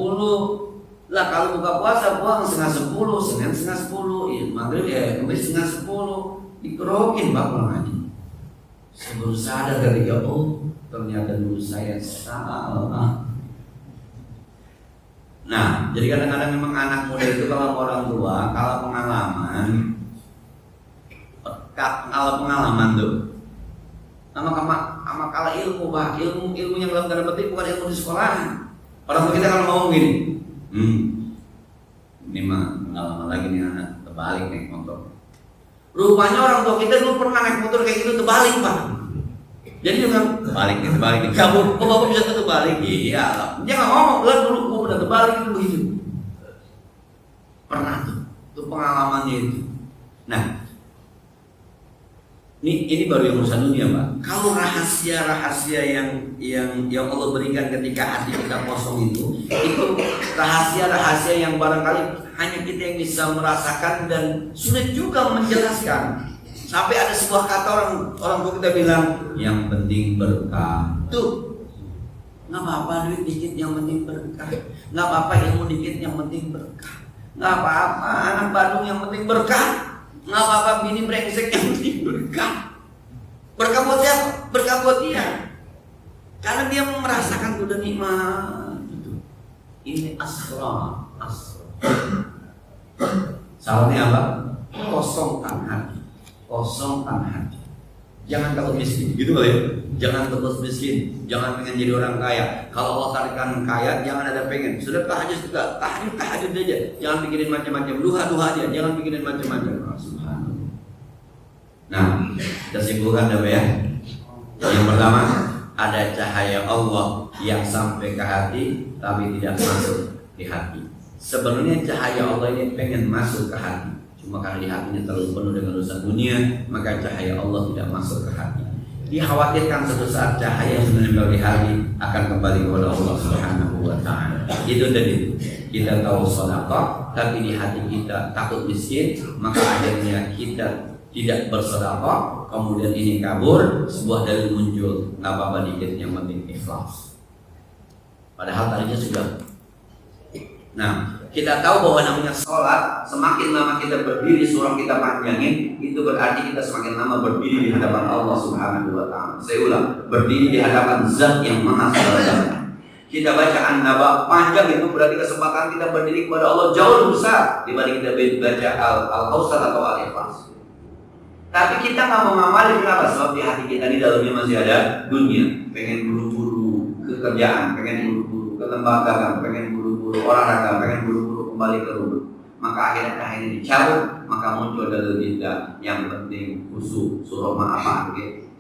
Lah kalau buka puasa pulang setengah 10, Senin setengah 10, ya maghrib ya Kamis setengah 10, dikerokin Pak pulang aja. Saya baru sadar dari ternyata dulu saya salah. Nah, jadi kadang-kadang memang anak muda itu kalau orang tua, kalau pengalaman tuh. Sama kala ilmu Pak, ilmu yang dalam tanda petik bukan ilmu di sekolah. Orang tua kita kalau ngomong gini, ini mah pengalaman lagi nih anak terbalik naik motor. Rupanya orang tua kita dulu pernah naik motor kayak gitu terbalik Pak. Jadi dia bilang terbalik nih. Kamu kok bapak bisa terbalik? Iya, dia nggak ngomong, bilang dulu gua udah terbalik itu begitu. Pernah tuh pengalamannya itu. Nah, ini baru yang urusan dunia Pak. Kalau rahasia yang Allah berikan ketika hati kita kosong itu rahasia yang barangkali hanya kita yang bisa merasakan dan sulit juga menjelaskan. Sampai ada sebuah kata orang tua kita bilang, yang penting berkah. Tuh, nggak apa-apa duit dikit yang penting berkah. Nggak apa-apa ilmu dikit yang penting berkah. Nggak apa-apa anak Bandung yang penting berkah. Nggak apa-apa bini brengsek yang penting berkah. Berkah buat siapa? Berkah buat dia. Karena dia merasakan udah nikmat. Ini asra. Salahnya apa? Kosongkan hati. Jangan takut miskin, gitu kali ya. Jangan takut miskin, jangan pengen jadi orang kaya. Kalau Allah tarikan kaya, jangan ada pengen. Sudah tahajud juga, tahajud aja. Jangan pikirin macam-macam, duha aja. Jangan pikirin macam-macam. Subhanallah. Nah, kita simpulkan dulu ya. Yang pertama, ada cahaya Allah yang sampai ke hati, tapi tidak masuk di hati. Sebenarnya cahaya Allah ini pengen masuk ke hati. Cuma karena di hatinya terlalu penuh dengan urusan dunia, maka cahaya Allah tidak masuk ke hati. Dikhawatirkan suatu saat cahaya yang menempel di hati akan kembali kepada Allah Subhanahu wa taala. Itu tadi. Kita tahu sedekah, tapi di hati kita takut miskin, maka akhirnya kita tidak bersedekah, kemudian ini kabur, sebuah dalil muncul, nggak apa-apa dikit, yang penting ikhlas. Padahal tadinya sudah. Nah, kita tahu bahwa namanya sholat, semakin lama kita berdiri, surah kita panjangin, itu berarti kita semakin lama berdiri di hadapan Allah Subhanahu wa taala. Saya ulang, berdiri di hadapan Zat yang Maha Segala. Kita baca An-Naba panjang, itu berarti kesempatan kita berdiri kepada Allah jauh lebih besar dibanding kita baca Al-Kautsar atau Al-Ikhlas. Tapi kita nggak mau ngamalin, kenapa? Sebab di hati kita di dalamnya masih ada dunia, pengen buru-buru kerjaan, pengen buru-buru ke lembaga, pengen buru-buru olahraga, pengen buru-buru kembali ke rumah. Maka akhirnya dicabut, maka muncul dalil kita yang penting khusyuk, surah Ma'afah, gitu.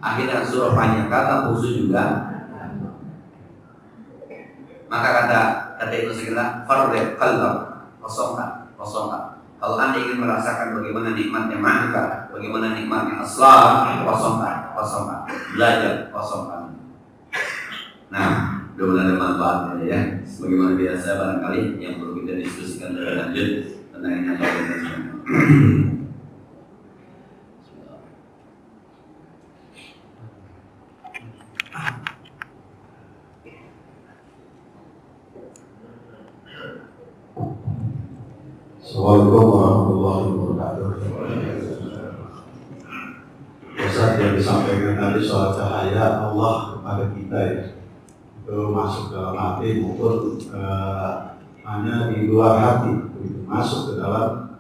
Akhirnya surah panjang kata khusyuk juga. Maka kata Ibnu Sina, farrek qalbak, kosongkan. Kalau Anda ingin merasakan bagaimana nikmatnya ma'rifat, bagaimana nikmatnya aslah, kosongkan. Belajar, kosongkan. Nah, mudah-mudahan ada manfaatnya ya. Sebagaimana biasa barangkali yang perlu kita diskusikan lebih lanjut tentang ini apa yang Assalamualaikum warahmatullahi wabarakatuh. Ustaz yang disampaikan tadi soal cahaya Allah kepada kita ya, itu masuk dalam hati maupun hanya di luar hati, itu masuk ke dalam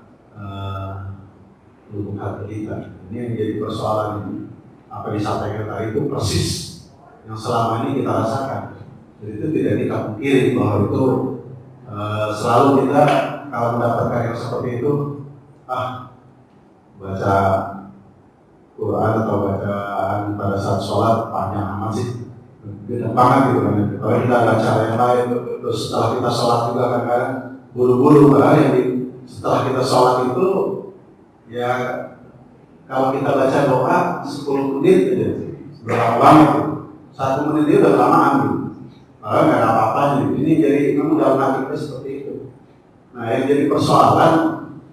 lubuk hati kita. Ini yang jadi persoalan ini. Apa disampaikan tadi itu persis yang selama ini kita rasakan. Jadi itu tidak kita pungkiri bahwa itu selalu kita kalau mendapatkan yang seperti itu, baca Quran atau bacaan pada saat sholat panjang amat sih, beda banget gitu kan. Kalau kita baca yang lain, terus setelah kita sholat juga kadang-kadang buru-buru, yang setelah kita sholat itu, ya kalau kita baca doa 10 menit aja, berapa banget gitu. 1 menit itu udah kelamaan gitu, malah nggak ada apa-apanya. Ini jadi memang dalam hati kita seperti itu. Nah, yang jadi persoalan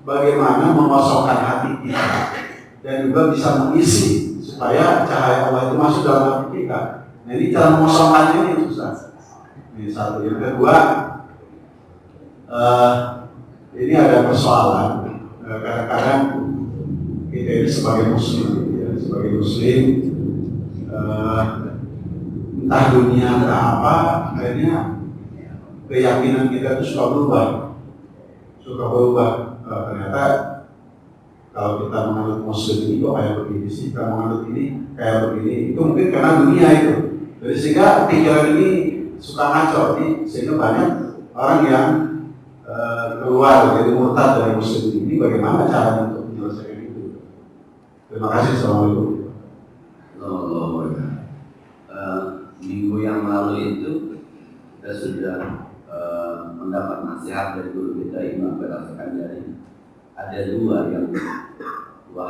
bagaimana mengosongkan hati kita dan juga bisa mengisi supaya cahaya Allah itu masuk dalam hati kita. Nah, ini cara mengosongkannya ini susah. Ini satu. Yang kedua, ini ada persoalan. Kadang-kadang kita ini sebagai muslim, entah dunia entah apa, akhirnya keyakinan kita itu suka berubah. Ternyata kalau kita menganut muslim ini kok kayak begini sih, kita menganut ini kayak begini, itu mungkin karena dunia itu. Jadi sehingga pikiran ini suka ngaco, sehingga banyak orang yang keluar dari murtad dari muslim ini. Bagaimana caranya untuk menyelesaikan itu? Terima kasih. Assalamualaikum. Minggu yang lalu itu kita sudah mendapat nasihat dari guru kita Imam Al-Sakandari. Ada dua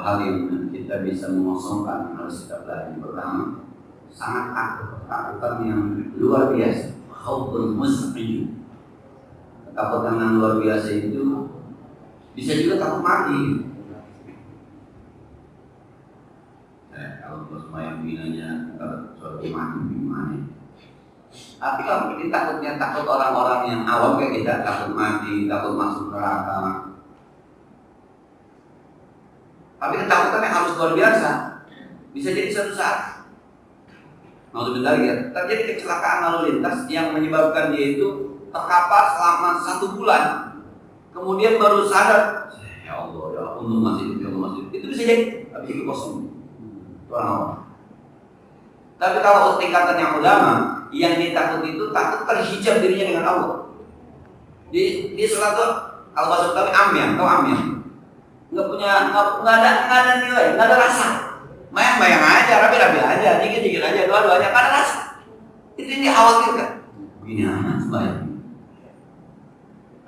hal yang kita bisa mengosongkan harus kita pelajari. Pertama, sangat ketakutan yang luar biasa, khaufun mustaqim. Ketakutan yang luar biasa itu bisa juga takut mati. Kalau sembahyang binanya suatu mati gimana? Tapi kalau kita takut orang-orang yang awam kayak kita, takut mati, takut masuk neraka. Tapi ketakutan yang harus luar biasa. Bisa jadi suatu saat, naudzubillah ya, terjadi kecelakaan lalu lintas yang menyebabkan dia itu terkapar selama 1 bulan. Kemudian baru sadar, ya Allah, ya untung masih hidup, itu bisa jadi, tapi itu kosong. Itu orang-orang. Tapi kalau tingkatan yang ulama, yang ditakut itu takut terhijab dirinya dengan Allah. Di salat al-basar kami amyan, tahu amyan? Nggak ada nilai, nggak ada rasa. Bayang aja, rapi aja, dikit aja, dua-duanya nggak ada rasa. Itu yang dikhawatirkan. Ini amat bayang.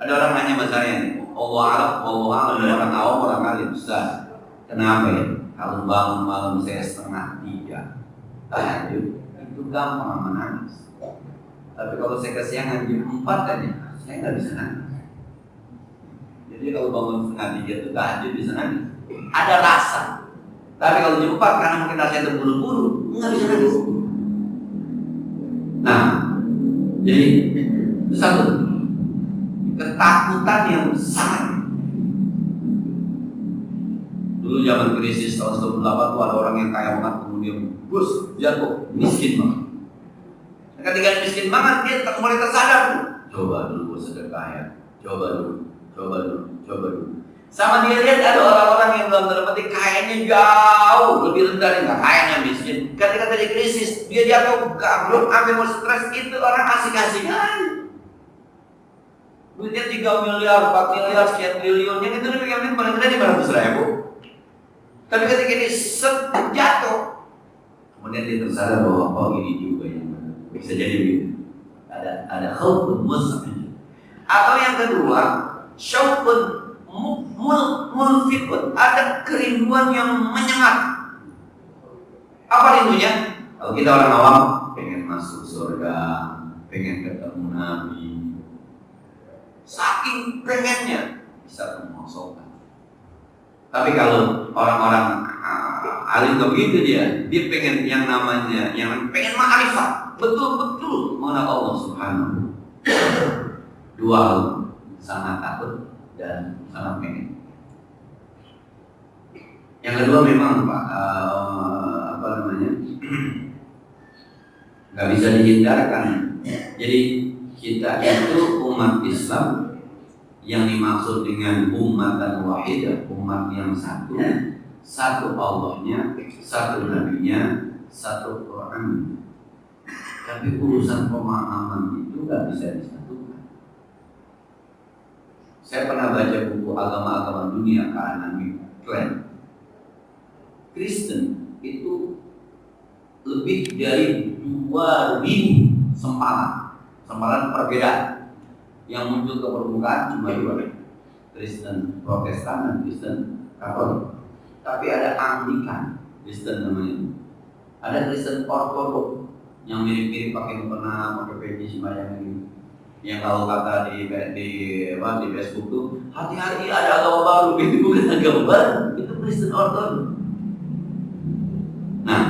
Ada orang nanya sama saya, Allah alam, orang awam, orang alim, Ustaz. Kenapa ya? Kalau bangun malam saya 2:30. Tahajud itu gampang menangis. Tapi kalau saya kesiangan jam 4 aja, saya nggak bisa nangis. Jadi kalau bangun setengah 3 itu tahajud bisa nangis. Ada rasa. Tapi kalau jam 4 karena mungkin rasanya terburu-buru, nggak bisa nangis. Nah, jadi itu satu ketakutan yang besar. Dulu zaman krisis tahun 98 tuh ada orang yang kaya banget kemudian bus jatuh miskin banget. Ketika miskin banget dia mulai tersadar tuh. Coba dulu gue sedekah ya. Coba dulu. Sama dia lihat ada orang-orang yang dalam tanda petik kayaknya jauh lebih rendah dari nggak kayaknya miskin. Ketika tadi krisis dia jatuh belum sampai mau stres itu orang asik-asikan. Duitnya 3 miliar, 4 miliar, sekian triliun yang itu lebih yang paling gede 500.000. Tapi ketika ini jatuh, kemudian dia tersadar bahwa oh ini juga yang bisa jadi begitu. Ada khaufun muslim. Atau yang kedua, syauqun mulfikun, ada kerinduan yang menyengat. Apa rindunya? Kalau kita orang awam pengen masuk surga, pengen ketemu Nabi, saking pengennya bisa ketemu surga. Tapi kalau orang-orang alim begitu dia pengen yang namanya, yang pengen ma'rifat, betul-betul mengenal Allah Subhanahu. Dua hal, sangat takut dan sangat pengen. Yang kedua memang nggak bisa dihindarkan. Jadi kita itu umat Islam yang dimaksud dengan umat dan wahidah, umat yang satu Allahnya, satu Nabinya, satu Quran. Tapi urusan pemahaman itu nggak bisa disatukan. Saya pernah baca buku agama-agama dunia karangan Klein. Kristen itu lebih dari 2.000 sempalan perbedaan. Yang muncul ke permukaan cuma 2, Kristen Protestan dan Kristen Katolik. Tapi ada Anglikan Kristen namanya, ada Kristen Ortodok yang mirip-mirip pakai mukena, pakai peci sembahyang ini. Yang kalau kata di Facebook tuh hati-hati ada agama baru, itu bukan agama baru, itu Kristen Ortodok. Nah,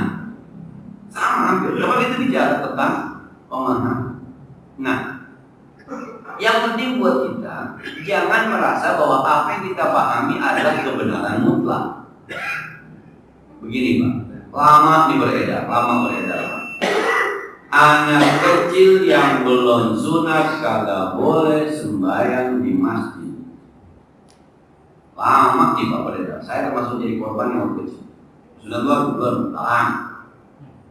sama hampir, kalau itu bicara tentang pemahaman. Nah, yang penting buat kita, jangan merasa bahwa apa yang kita pahami adalah kebenaran mutlak. Begini Pak, lama beredar. Anak kecil yang belum sunat kagak boleh sembahyang di masjid. Lama nih Pak beredar. Saya termasuk jadi korban yang waktu kecil. Sudah belum,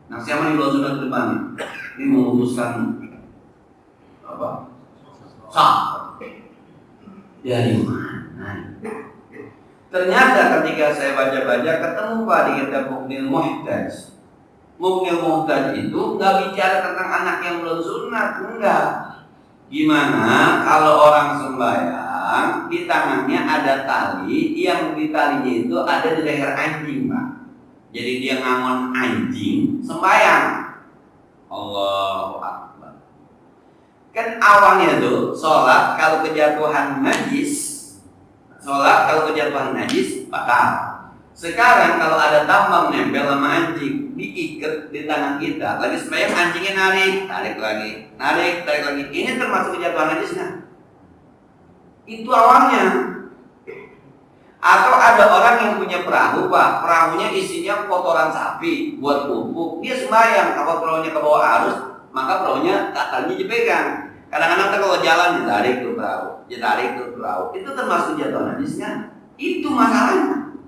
Nah siapa nih belum sunat ke depan nih? Ini memutuskan apa? Sah. Dari mana? Ternyata ketika saya baca-baca ketemu Pak di kitab Muqnil Muhtaj. Muqnil Muhtaj itu nggak bicara tentang anak yang belum sunat, enggak. Gimana kalau orang sembahyang di tangannya ada tali, yang di talinya itu ada di leher anjing Pak. Jadi dia ngangon anjing sembahyang. Allahu Akbar. Kan awalnya tuh sholat kalau kejatuhan najis batal. Sekarang kalau ada tambang nempel sama anjing, diikat di tangan kita, lagi sembahyang anjingnya narik lagi. Ini termasuk kejatuhan najis nggak? Itu awalnya. Atau ada orang yang punya perahu Pak, perahunya isinya kotoran sapi buat pupuk, dia sembahyang, kalau perahunya ke bawah arus, maka perahunya talinya dipegang. Kadang-kadang kalau jalan ditarik tuh perahu, itu termasuk jatuh najisnya. Itu masalahnya.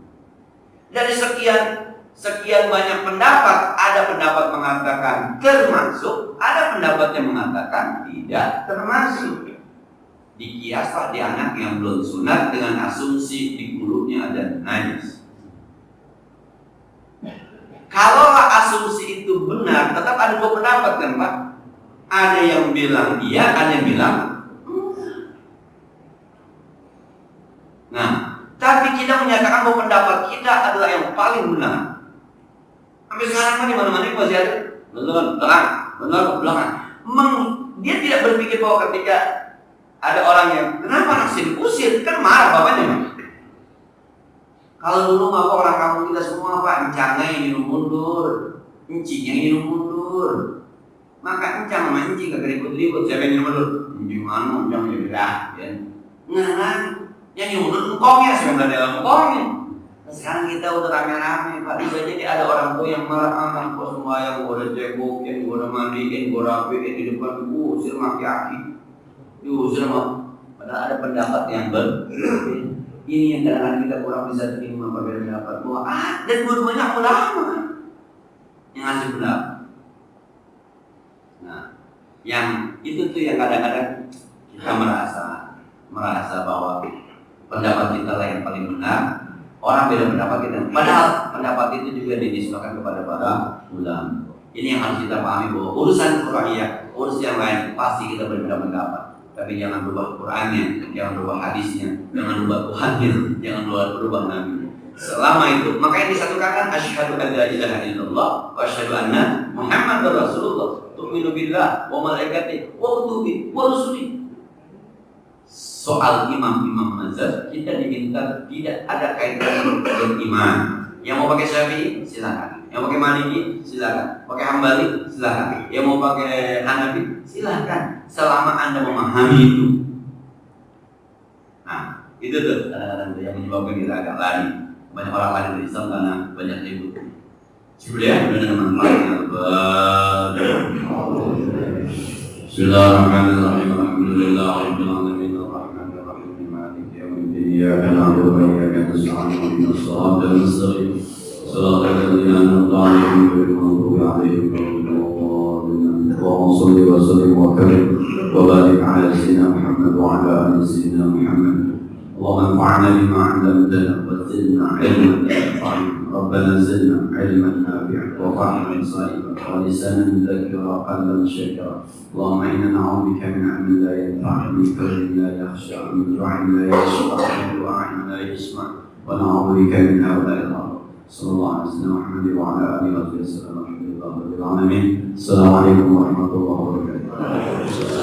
Dari sekian banyak pendapat, ada pendapat mengatakan termasuk, ada pendapat yang mengatakan tidak termasuk. Dikiaslah di anak yang belum sunat dengan asumsi di mulutnya ada najis. Kalau asumsi itu benar, tetap ada 2 pendapat kan Pak? Ada yang bilang iya, ada yang bilang nah, tapi kita menyatakan bahwa pendapat kita adalah yang paling benar. Sampai sekarang kan di mana-mana masih ada belakang. Dia tidak berpikir bahwa ketika ada orang yang kenapa anak saya diusir, kan marah bapaknya. Kalau dulu apa orang kampung kita semua Pak, encangnya yang minum mundur, encing yang minum mundur. Maka encang sama encing gak ribut-ribut, siapa yang minum mundur? Encing mana, encang ya belah. Nah, yang minum mundur engkongnya, siapa yang berada dalam engkongnya. Nah, sekarang kita udah rame-rame Pak, bisa jadi ada orang tua yang marah, anak gua sembahyang, gua udah cebokin, gua udah mandiin, gua rapiin di depan, diusir maki-aki. Diusir sama, padahal ada pendapat yang berbeda. Ini yang kadang-kadang kita kurang bisa terima berbeda pendapat bahwa dan dua-duanya ulama yang ngasih pendapat. Nah, yang itu tuh yang kadang-kadang kita merasa bahwa pendapat kita lah yang paling benar. Orang beda pendapat kita, padahal pendapat itu juga dinisbahkan kepada para ulama. Ini yang harus kita pahami bahwa urusan Qur'aniyah, urusan yang lain pasti kita berbeda pendapat. Tapi jangan berubah Qur'annya, jangan berubah hadisnya, jangan berubah Tuhannya, jangan berubah Nabi. Selama itu, makanya disatukan asyhadu an la ilaha illallah wa asyhadu anna Muhammadar Rasulullah. Tu'minu billah wa malaikatihi wa kutubihi wa rusulihi. Soal imam-imam mazhab kita diminta tidak ada kaitan dengan iman. Yang mau pakai Syafi'i silakan, yang pakai Maliki silakan, pakai Hambali silakan, yang mau pakai Hanafi silakan, selama Anda memahami itu. Nah, itu tuh kadang-kadang yang menyebabkan kita agak lari. Banyak orang lari dari Islam karena banyak ribut. Sebenarnya dengan manfaatnya. Bismillahirrahmanirrahim. Alhamdulillahirabbil alamin. Arrahmanir rahim. Maliki yaumiddin. Iyyaka na'budu wa iyyaka nasta'in. Ihdinas siratal mustaqim. Shiratal ladzina an'amta 'alaihim ghairil maghdubi 'alaihim waladdallin. Allahumma shalli wa sallim wa karim wa barik 'ala sayyidina Muhammad wa 'ala ali sayyidina Muhammad. اللهم انفعنا بما علمتنا وزدنا علما نافعا ربنا زدنا علما نافعا وفهما صائبا ولسانا ذاكرا قلبا شاكرا اللهم انا نعوذ بك من علم لا ينفع من قلب لا يخشع من دعاء لا يشفع من دعاء لا يسمع ونعوذ بك من هؤلاء الامر صلى الله عليه وسلم محمد وعلى اله وصحبه وسلم الحمد لله رب العالمين السلام عليكم ورحمه الله وبركاته.